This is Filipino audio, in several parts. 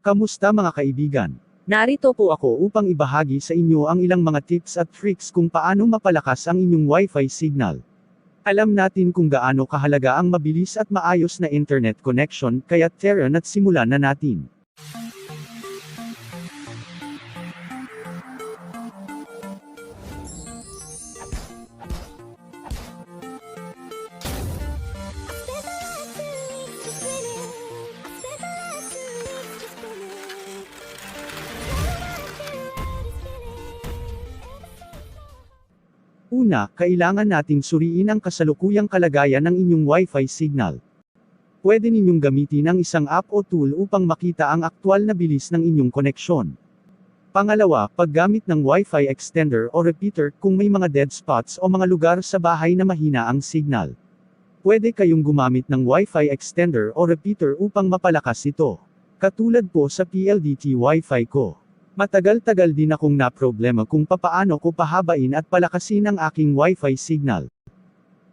Kamusta mga kaibigan? Narito po ako upang ibahagi sa inyo ang ilang mga tips at tricks kung paano mapalakas ang inyong Wi-Fi signal. Alam natin kung gaano kahalaga ang mabilis at maayos na internet connection, kaya tara na't simulan na natin. Una, kailangan nating suriin ang kasalukuyang kalagayan ng inyong Wi-Fi signal. Pwede ninyong gamitin ang isang app o tool upang makita ang aktwal na bilis ng inyong koneksyon. Pangalawa, paggamit ng Wi-Fi extender o repeater kung may mga dead spots o mga lugar sa bahay na mahina ang signal. Pwede kayong gumamit ng Wi-Fi extender o repeater upang mapalakas ito. Katulad po sa PLDT Wi-Fi ko. Matagal-tagal din akong naproblema kung papaano ko pahabain at palakasin ang aking Wi-Fi signal.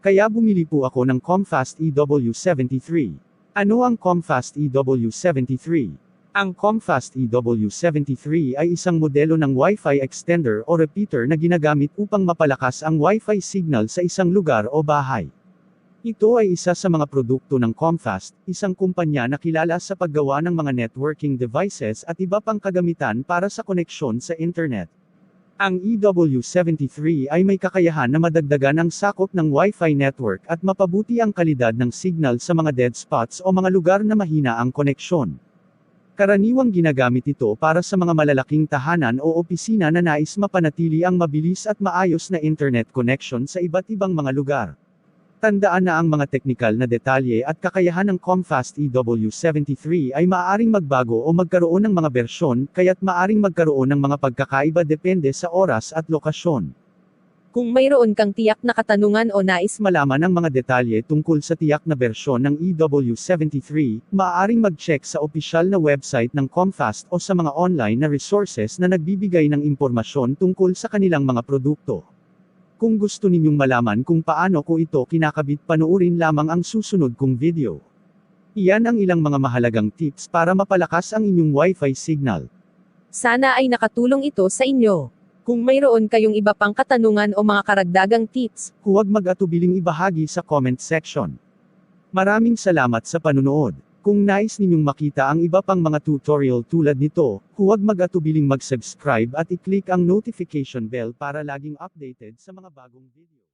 Kaya bumili po ako ng Comfast EW73. Ano ang Comfast EW73? Ang Comfast EW73 ay isang modelo ng Wi-Fi extender o repeater na ginagamit upang mapalakas ang Wi-Fi signal sa isang lugar o bahay. Ito ay isa sa mga produkto ng Comfast, isang kumpanya na kilala sa paggawa ng mga networking devices at iba pang kagamitan para sa koneksyon sa internet. Ang EW73 ay may kakayahan na madagdagan ang sakop ng Wi-Fi network at mapabuti ang kalidad ng signal sa mga dead spots o mga lugar na mahina ang koneksyon. Karaniwang ginagamit ito para sa mga malalaking tahanan o opisina na nais mapanatili ang mabilis at maayos na internet connection sa iba't ibang mga lugar. Tandaan na ang mga teknikal na detalye at kakayahan ng Comfast EW73 ay maaaring magbago o magkaroon ng mga bersyon, kaya't maaaring magkaroon ng mga pagkakaiba depende sa oras at lokasyon. Kung mayroon kang tiyak na katanungan o nais Malaman ang mga detalye tungkol sa tiyak na bersyon ng EW73, maaaring mag-check sa opisyal na website ng Comfast o sa mga online na resources na nagbibigay ng impormasyon tungkol sa kanilang mga produkto. Kung gusto ninyong malaman kung paano ko ito kinakabit, panoorin lamang ang susunod kong video. Iyan ang ilang mga mahalagang tips para mapalakas ang inyong Wi-Fi signal. Sana ay nakatulong ito sa inyo. Kung mayroon kayong iba pang katanungan o mga karagdagang tips, huwag mag-atubiling ibahagi sa comment section. Maraming salamat sa panunood. Kung nais ninyong makita ang iba pang mga tutorial tulad nito, huwag mag-atubiling mag-subscribe at i-click ang notification bell para laging updated sa mga bagong video.